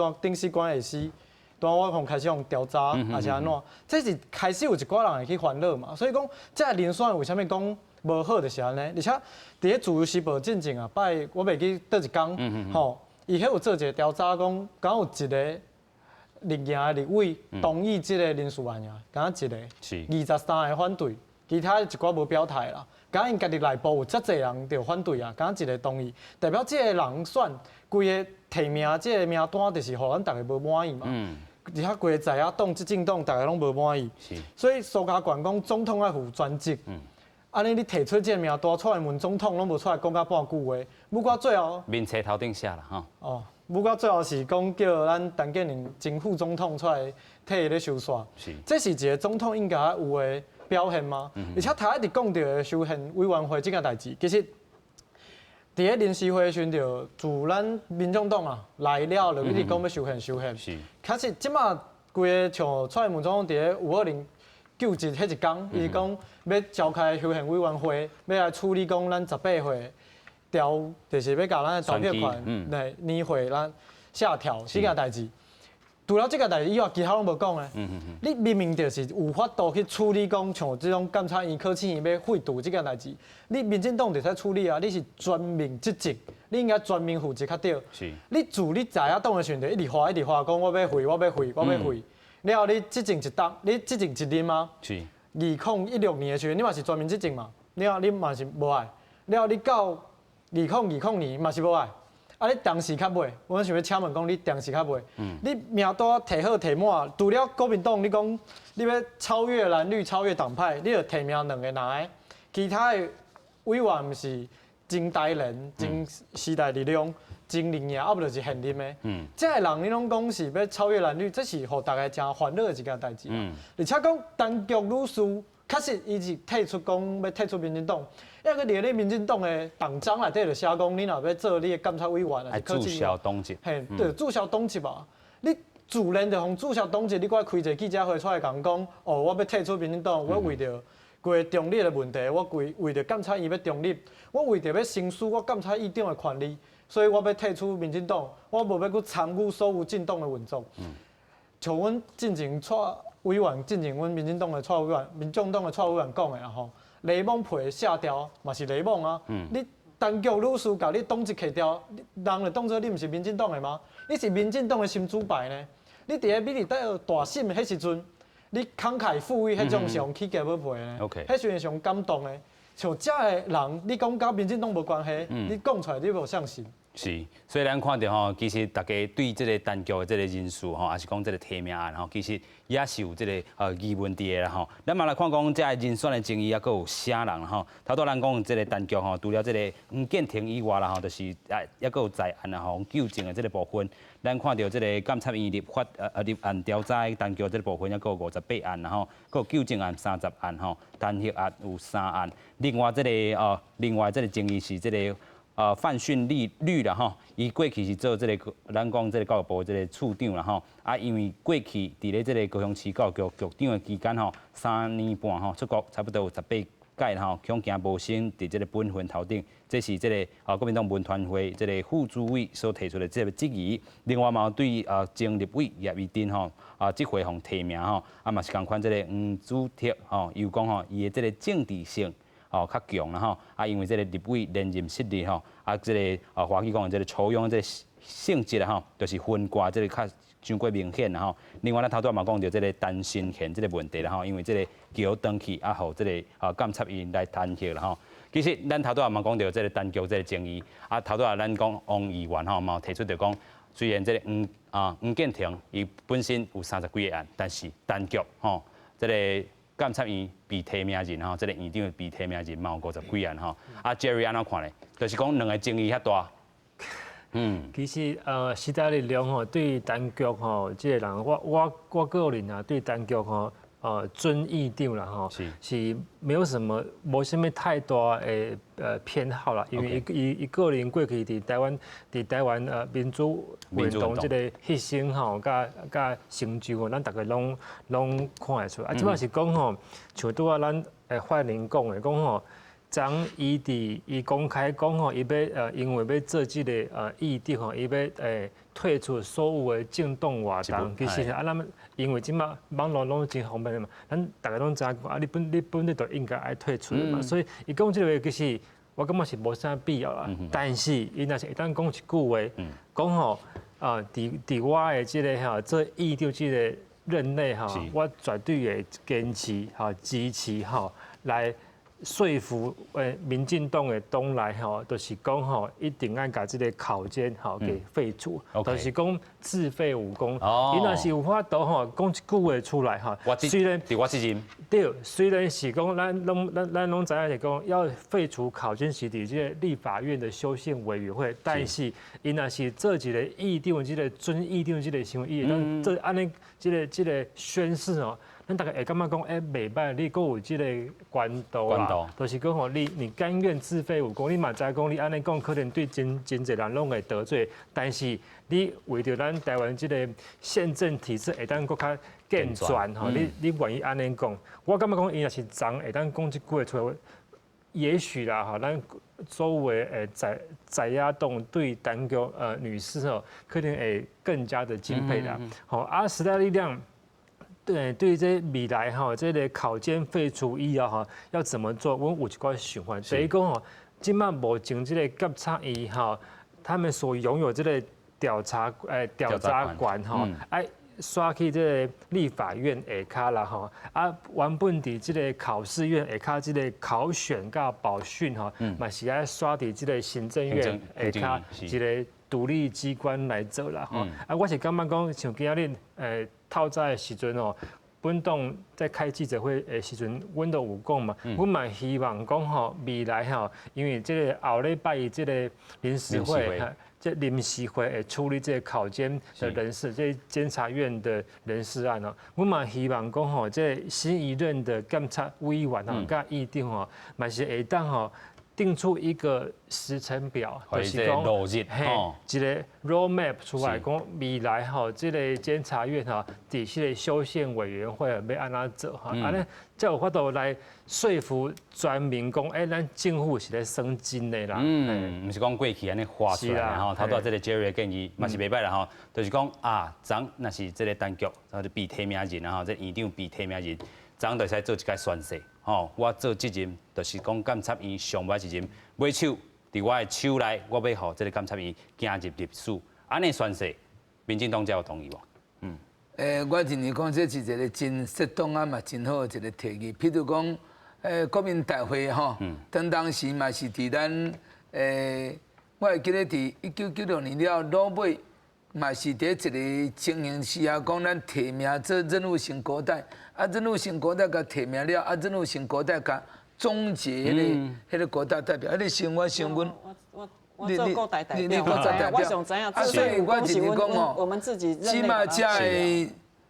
S4: 官下司，当我开始调查，还是安怎？这是开始有一寡人会去烦恼嘛，所以讲这个人选为虾米讲无好就是安尼，而且伫咧自由时报进前啊，拜我袂记倒一天，吼。伊迄有做一个调查，讲敢有一个立院的立委同意这个人事案呀，敢一个，23个反对，其他一寡无表态啦。敢因家己内部有遮侪人就反对啊，敢一个同意，代表这个人选规个提名这个名单，就是互咱大家无满意嘛。而且规个在野党、执政党大家拢无满意，所以苏家权讲总统要负专职。安尼你提出这个名单出来问总统，拢无出来讲甲半句话，不过最后
S1: 面册头顶写啦吼。
S4: 哦，不过最后是讲叫咱陈建仁前副总统出来替伊咧收煞，这是一个总统应该有的表现吗？而且他一直讲到的修宪委员会这件代志，其实伫咧临时会时就自咱民众党啊来了，就一直讲要修宪。可是即马规个像蔡英文总统伫咧520救济迄一天，伊讲要召开修宪委员会，要来处理讲咱18岁就是要甲咱的投票权来年会咱下调这件代志。除了这个代志以外，其他拢无讲咧。你明明就是有法度去处理讲像这种监察院、考试院要废除这件代志，你民进党就使处理啊！你是专命职责，你应该专命负责较对。你自你在野党的时阵，一直发讲我要废。了后你执政一党，你执政一任吗？2016年的时候，你嘛是全面执政嘛？了后你嘛是无爱。了后你到2020年嘛是无爱。啊，你当时较袂，我想要请问讲，你当时较袂？你名单提好提满，除了国民党，你讲你要超越蓝绿、超越党派，你就提名2个人的，其他的委员毋是真台人、真时代力量。真灵呀，啊不就是现任的。这个人你拢讲是要超越蓝绿，这是互大家真烦恼的一件代志。而且讲陈菊女士，确实伊是退出讲要退出民进党，因为伫咧民进党的党章内底就写讲，你若要做你的监察委员，还是
S1: 注销党籍。
S4: 嘿，对，注销党籍嘛。你自然就互注销党籍，你过来开一个记者会出来讲，哦，我要退出民进党，我为着规中立的问题，我为着监察院要中立，我为着要行使我监察院长的权利，所以我要退出民进党，我无要去参与所有进党的运作。像阮进前蔡委员进前，阮民进党的蔡委员、民众党的蔡委员讲的啊吼，雷蒙皮下调嘛是雷蒙啊，你陈局律师甲你当一客调，人就当作你毋是民进党的吗？你是民进党的新主牌呢？你伫咧美丽大审的迄时阵，你慷慨赴义迄种上起价要赔呢？迄时阵上感动的，像遮的人，你讲甲民进党无关系，你讲出来你无相信。
S1: 是，所以咱看到吼，其实大家对这个单局的这个人数吼，也是讲这个提名案吼，其实也是有这个疑问伫的啦吼。咱嘛来看讲这人选的争议，也佫有啥人吼。头拄咱讲这个单局吼，除了这个黄建庭以外啦吼，就是也佫有在案啦吼，纠正的这个部分，咱看到这个监察院立案调查单局这个部分，也佫有58案啦吼，佫有纠正案30案吼，弹劾案有3案。另外这个争议是这个。范训率啦吼，伊过去是做这个咱讲这个教育部这个处长啦吼，因为过去伫咧这个高雄市教育局局长的期间吼，3年半吼出国差不多有18届吼，恐惊无升伫这个本分头顶，这是这个国民党文团会这个副主委所提出的这个质疑。另外嘛对前立委叶宜津吼这回互提名吼，嘛是共款这个黄祖铁吼，又讲吼伊的这个政治性。较强啦吼，因为这个立委连任失利吼，这个华语讲的这个抽样这个性质啦吼，就是分割这个较伤过明显啦吼。另外咱头拄嘛讲到这个单身权这个问题啦吼，因为这个桥登去互这个监察院来弹劾啦吼。其实咱头拄嘛讲到这个单局这个争议，头拄咱讲王议员吼嘛提出着讲，虽然这个黄建庭伊本身有30几个案，但是单局吼这个。监察院被提名人吼，这个院长被提名人嘛有50几案吼。Jerry 安怎看咧？就是讲两个争议遐大。
S8: 其实时代力量吼，对单局吼，即个人我个人啊，对单局吼。尊议长啦吼，是没有什么无什么太大的偏好啦，因为伊个人过去伫台湾民主运动即个牺牲吼，甲成就吼，咱大家拢看会出。即摆是讲吼，像拄啊咱发言人讲的，讲吼，张伊公开讲吼，伊要因为要做即个议长吼，伊要退出所有的政党活动。其实咱因为即马网络拢真方便嘛，咱大家拢知影讲你本来就应该爱退出的嘛，所以伊讲即个其实我感觉是无啥必要啦。但是伊若是会当讲一句话，讲吼伫我的即个吼做议长即个任内吼，我绝对会坚持吼支持吼来。说服民进党的党内吼，就是讲吼，一定要把这个考监吼给废除，就是讲自废武功。伊若是有法度吼，讲一句话出来哈，虽然
S1: 我责任
S8: 对，虽然是讲咱拢知影是讲要废除考监是伫这个立法院的修宪委员会，但是伊若是做一个议长，这个准议长这个行为，伊当做安尼这个宣誓哦。咱大家会感觉讲，袂歹，你佫有即个管道啦，就是讲吼，你甘愿自废武功，你嘛知讲你安尼讲，可能对真侪人拢会得罪，但是你为着咱台湾即个宪政体制会当佫较健全吼，你愿意安尼讲，我感觉讲伊若是长会当讲即句话出来，也许啦哈，咱周围在野党对单局女士吼，可能会更加的敬佩啦。好，时代力量。对这未来哈，这个考监废除以后哈，要怎么做？我有一个想法，第一个吼，今麦目前这个监察院哈，他们所拥有这个调查权哈，刷去这个立法院下骹啦吼，原本伫这个考试院下骹这个考选甲保训吼，嘛是爱刷伫这个行政院下骹一个独立机关来做啦吼。我是感觉讲，像今日透早的时阵哦，本党在开记者会的时阵，阮都有讲嘛，阮嘛希望讲吼未来吼，因为这个后礼拜这个临时会。这临时会会处理这个考监的人事，这监察院的人事案哦，我嘛希望讲吼，这新一任的监察委员吼，甲议长吼，嘛是会当吼定出一个时程表，
S1: 就是讲路日吼，
S8: 一个 roadmap 出来，讲未来吼，这个监察院哈，底下的修宪委员会要安怎做哈，安尼才有法度来说服全民讲，咱政府是咧省钱的啦。
S1: 唔是讲过去安尼花出来吼，头拄这个 Jerry 的建议嘛是袂歹啦吼，就是讲昨若是这个单局，或者被提名人啊吼，这院长被提名人，昨就使做一个宣誓。吼，我做责任就是讲监察院上尾责任，买手伫我的手内，我要互这个监察院行入历史。安尼宣誓，民进党才有同意无？
S2: 我认为讲这是一个真适当啊嘛，真好的一个提议。譬如讲，国民大会吼，当时嘛是伫咱我会记得伫1996年了，老尾嘛是伫一个情形下讲，咱提名做任务型国代。任务型国代甲提名了，任务型国代甲总结迄个国代代表，你想我想阮，
S7: 我做国代代表，我上知影，
S2: 所以我认为讲吼，
S7: 我们自己
S2: 起码这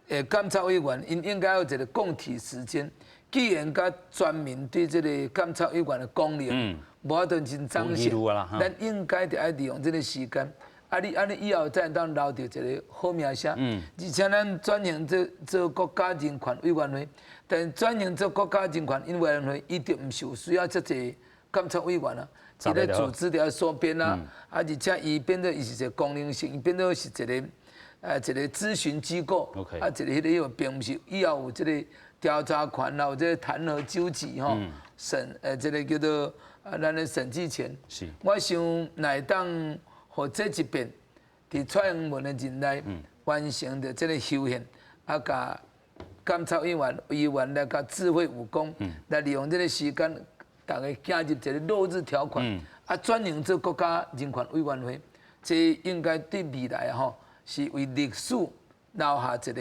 S2: 的监察委员，因应该有一个共体时间。既然甲全民对这个监察委员的功力，无法度真彰显，咱应该就爱利用这个时间。你安尼以后才当留着一个好名声。而且咱转型做国家人权委员会，但转型做国家人权委员会，伊就唔是需要这济监察委员啊，伊咧组织条缩编啊，而且伊变做伊是一个功能性，伊变做是一个咨询机构，一个迄个又并唔是以后有这个调查权啊，有这个弹劾纠集吼，这个叫做咱的审计权。我想乃当。或这一边，伫蔡英文的任内完成的这个修宪，甲监察委员来甲智慧武功，来利用这个时间，大家加入一个落日条款，转型做国家人权委员会，这应该对未来吼是为历史留下一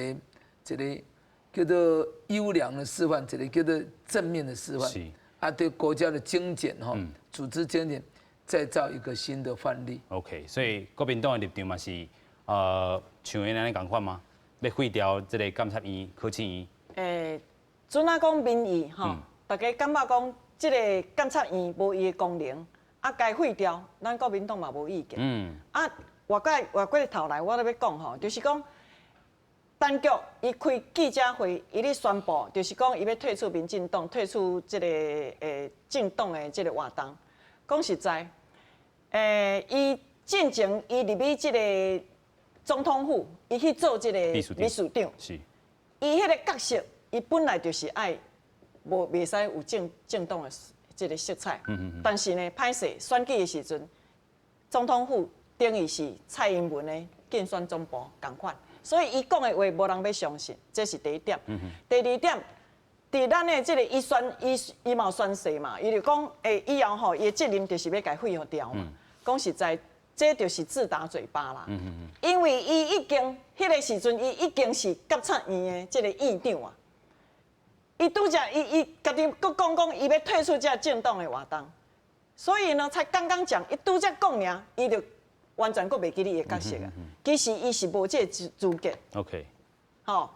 S2: 个叫做优良的示范，一个叫做正面的示范，对国家的精简吼，组织精简。再造一个新的范例。
S1: OK， 所以国民党的立场嘛是，像因安尼共款吗？要废掉这个监察院、考试院。
S7: 准啊讲民意吼，大家感觉讲这个监察院无伊的功能，该废掉，咱国民党嘛无意见。话过头来，我咧要讲吼，就是讲，单局伊开记者会，伊咧宣布，就是讲伊要退出民进党，退出这个政党的这个活动。讲实在，伊进前伊入去这个总统府，伊去做这个秘书长，伊迄个角色，伊本来就是爱袂使有政党的这个色彩。但是呢，歹势选举的时阵，总统府等于是蔡英文的竞选总部同款，所以伊讲的话无人要相信，这是第一点。第二点。伫咱的这个伊嘛宣誓嘛，伊就讲，以后吼，伊的责任就是要改废掉嘛。讲实在，这就是自打嘴巴啦。因为伊已经迄个时阵，伊已经是监察院的这个院长啊。伊拄则伊家己佫讲伊要退出这政党的活动，所以呢，才刚刚讲，伊拄则讲尔，伊就完全佫袂记你的角色啊。其实伊是无这个资格。
S1: OK。
S7: 吼，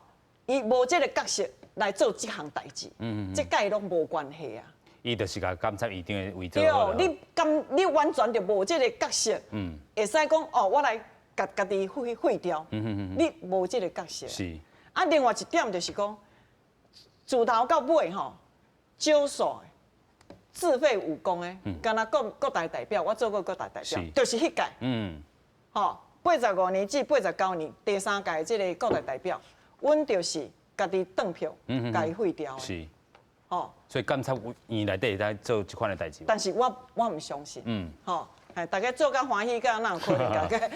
S7: 伊无这个角色。来做这项代志，这甲伊拢无关系啊。
S1: 伊就是甲监察院长的位置好了。
S7: 对，你完全就无这个角色，会使讲哦，我来家己废掉，你无这个角色。
S1: 是。
S7: 另外一点就是讲，自头到尾吼，少数自废武功的，敢若国大代表，我做过国大代表，就是迄届。吼，85年至89年第3届这个国大代表，阮就是。家己当票，家己废掉。
S1: 是，所以监察院内底在做这款的代志。
S7: 但是我唔相信。大家做甲欢喜，甲哪有可能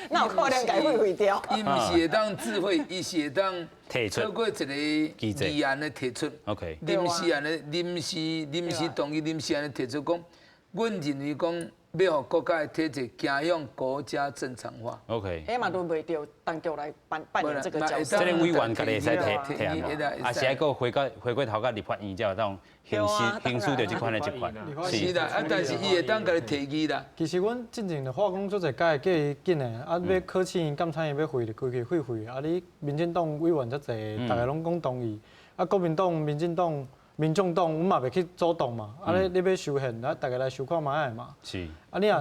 S7: 哪有可能家废掉？
S2: 伊唔是会当智慧，伊是会当透过一个议案的提出。
S1: OK。
S2: 临时案的临时动议临时案的提出讲，阮认为讲。要让国家的体制走向国家正常化。
S1: OK。
S7: 嘛都袂着当局来扮演这个角色。
S1: 这个委员家己会使提案嘛，是还佫回过头甲立法院才有当行使着这款的一款。
S2: 是啦，但是伊会当家己提议啦。
S4: 其实阮进前就话讲做者届叫伊紧的，要考试院、监察院要废就规废，你民进党委员遮济，大家拢讲同意，国民党、民进党。民众党，阮嘛袂去主动嘛，你要修宪，大家来修看卖下嘛。
S1: 是。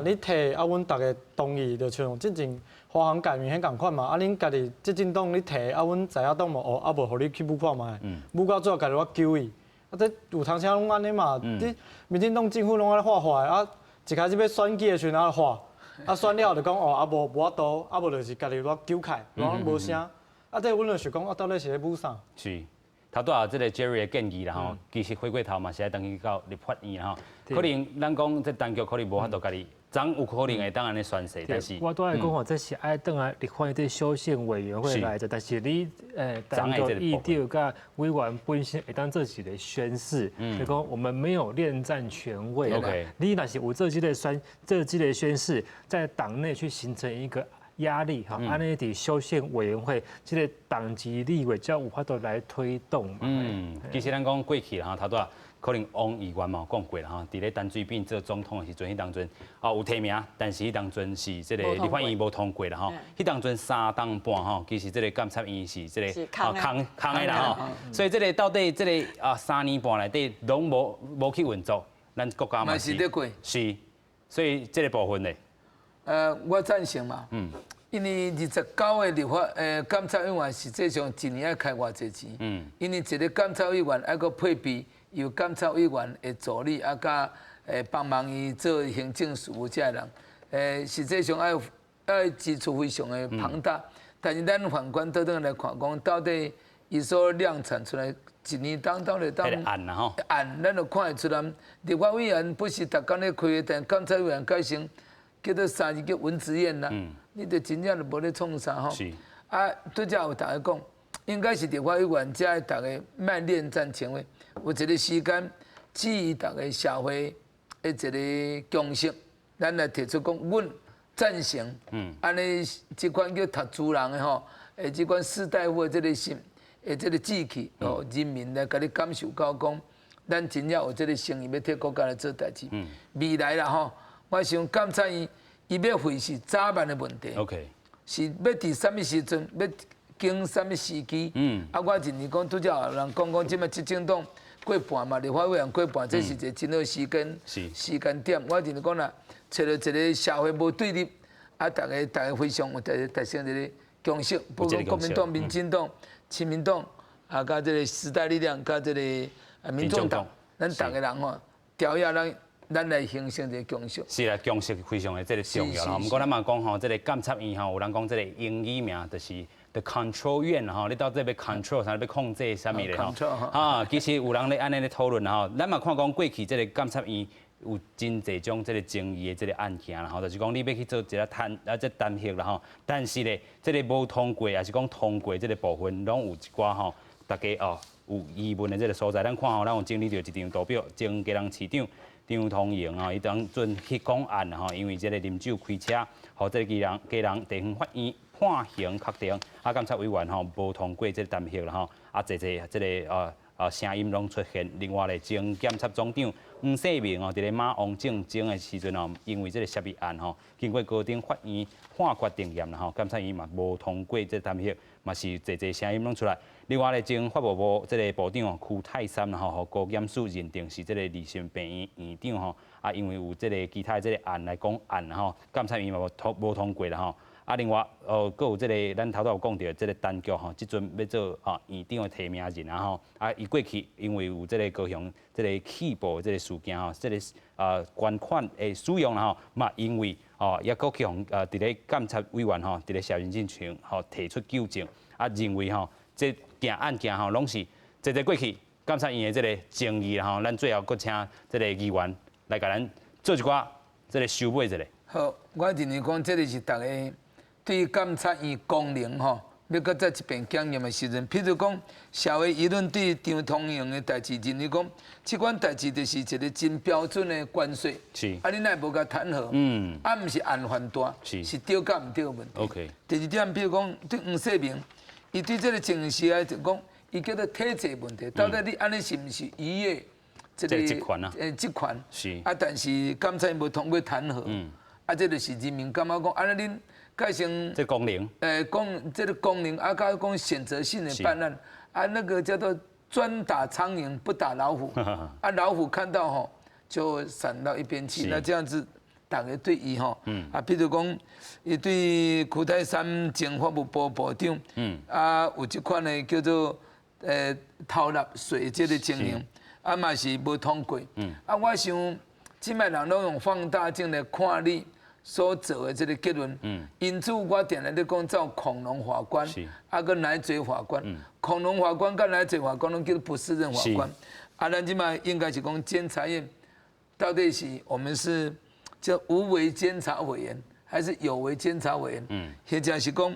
S4: 你提阮大家同意，就像之前华航改名迄共款嘛。恁家己执政党你提，阮在野党无无互你去补看卖，补到最后家己我救伊。这有通啥拢安尼嘛？你民进党政府拢安尼画坏，一开始要选举的时阵安尼画，选了就讲无法度，无就是家己我救开，拢无声。这阮就想讲，到底是咧补啥？
S1: 是。头拄啊，即个 Jerry 的建议啦吼，其实回过头嘛是爱等去到立法院吼，可能咱讲这当局可能无法度家己，总有可能会当安尼宣誓，但是
S8: 我都来讲吼，这是爱等下立法院这修宪委员会来的，但是你当局议长甲委员本身会当做一个宣誓，就讲我们没有恋战权位啦。你若是有做这个宣誓，在党内去形成一个压力哈，安尼伫修宪委员会，这个党籍立委才有法度来推动嘛。
S1: 其实咱讲过去啦，头拄啊，可能王议员嘛讲过啦哈，伫咧陈水扁做总统的时阵，迄当阵有提名，但是迄当阵是这个立法院无通过啦吼，迄当阵3档半吼，其实这个监察院是这个空的啦吼，所以这个到底这个3年半内底拢无去运作，咱国家嘛是是，所以这个部分呢。
S2: 我赞成嘛，因为29个立法监察委员实际上一年要开偌济钱，因为一个监察委员还佫配备由监察委员的助理甲帮忙伊做行政事务这人，实际上要支出非常的庞大，但是咱反观倒转来看，讲到底伊所量产出来一年当咧当
S1: 案啦吼，
S2: 案咱就看会出来，立法委员不是逐工咧开，但监察委员改成。叫做3字叫文职院啦，你就真正就无咧创啥吼。拄则有大家讲，应该是立法委员才大家卖恋战权位，有一个时间基于大家社会的一个共识，咱来提出讲，阮赞成，安尼即款叫读书人的吼，即款士大夫的这个心，这个志气，人民来甲你感受到讲，咱真正有这个诚意要替国家来做代志。未来啦吼。我想监察院伊要会是早晚的问题，是要伫什么时阵，要经什么时期。我认为讲，拄则有人讲即摆执政党过半嘛，立法委员过半，这是一个真好时间点。我认为讲啦，找到一个社会无对立，大家非常有达成一个共识，不管国民党、民进党、亲民党，甲这个时代力量，甲这个民众党，咱大家人吼，调下咱来形成一个共识。
S1: 是啦，共识非常的这个重要啦。不过咱嘛讲吼，这个监察院吼，有人讲这个英语名就是 the control 院吼，你到底要 control 啥？要控制啥物咧吼？其实有人咧安尼咧讨论吼，咱嘛看讲过去这个监察院有真侪种这个争议的这个案件啦吼，就是讲你要去做一个这单核啦吼，但是咧这个无通过，还是讲通过这个部分，拢有一寡吼，大家有疑问的这个所在。咱看吼，咱有整理到一张图表，前佳人市长。张通营吼，伊当阵去讲案吼，因为这个啉酒开车，互这个佳人地方法院判刑确定，监察委员吼无通过这个单核啦吼，这个声音拢出现。另外咧，前检察总长黄世明哦，伫咧马王政争的时阵哦，因为这个涉密案吼，经过高等法院判决定验啦吼，监察院嘛无通过这个单核，嘛是侪声音拢出来。另外咧，前法务部这个部长邱泰山吼，和高检署认定是这个立信病院院长吼，因为有这个其他这个案来讲案吼，监察院嘛无通过啦吼。另外佫有这个咱头有讲到这个单局吼，即阵要做院长的提名人吼，伊过去因为有这个高雄这个起步这个事件吼，这个捐款的使用啦吼，嘛因为也佫去互伫咧监察委员吼，伫咧小林进群吼提出纠正，认为吼这件案件吼拢是坐过去监察院的这个争议啦吼，咱最后佫请这个议员来甲咱做一寡这个修补一下。
S2: 好，我认为讲这个是大家对监察院功能吼，要搁再一遍检验的时阵，譬如讲社会舆论对张通营的代志，认为讲这款代志就是一个真标准的关税，你奈无甲弹劾，毋是案犯大，是对甲毋对的问题。第二点，譬如讲对黄世明。伊对这个情势啊，就讲伊叫做体制问题，到底你安尼是毋是伊的这个职权？是但是监察院无通过弹劾，这就是人民感觉讲，安尼恁改成
S1: 这功能，
S2: 讲这个功能，加讲选择性的办案，那个叫做专打苍蝇不打老虎，啊，老虎看到吼就闪到一边去。那这样子，大家对伊吼，啊，比如讲，伊对苦泰山前法务部部长，啊，有一款呢叫做偷纳税这个情形，啊嘛是无通过。啊，我想，即摆人拢用放大镜来看你所做的这个结论。因此，我定来咧讲，照恐龙法官，啊个奶嘴法官，恐龙法官跟奶嘴法官拢叫不适任法官。啊，咱即摆应该是讲监察院到底是我们是叫无为监察委员，还是有为监察委员？或者是讲，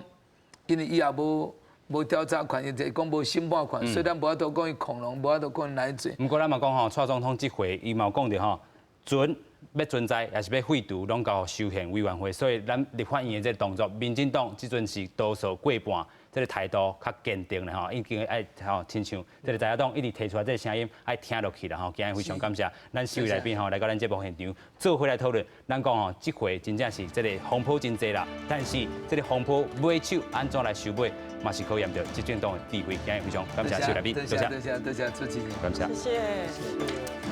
S2: 因为伊也无调查权，亦就讲无审判权，所以咱无法度讲伊恐龙，无法度讲奶嘴。
S1: 不过咱嘛讲吼，蔡总统这回伊嘛有讲着吼，准要存在，也是要废除，拢交修宪委员会。所以咱立法院的这个动作，民进党即阵是多数过半，这个态度较坚定了吼，已经爱吼，亲像这个在野党一直提出来这个声音，爱听落去了吼。今日非常感谢咱四位来宾吼来到咱节目现场，做回来讨论。咱讲吼，这回真正是这个风波真济啦，但是这个风波尾手安怎来收尾，嘛是考验着执政党的智慧。今日非常感谢四位来宾，
S2: 多谢主持人，
S1: 感谢。
S7: 谢谢。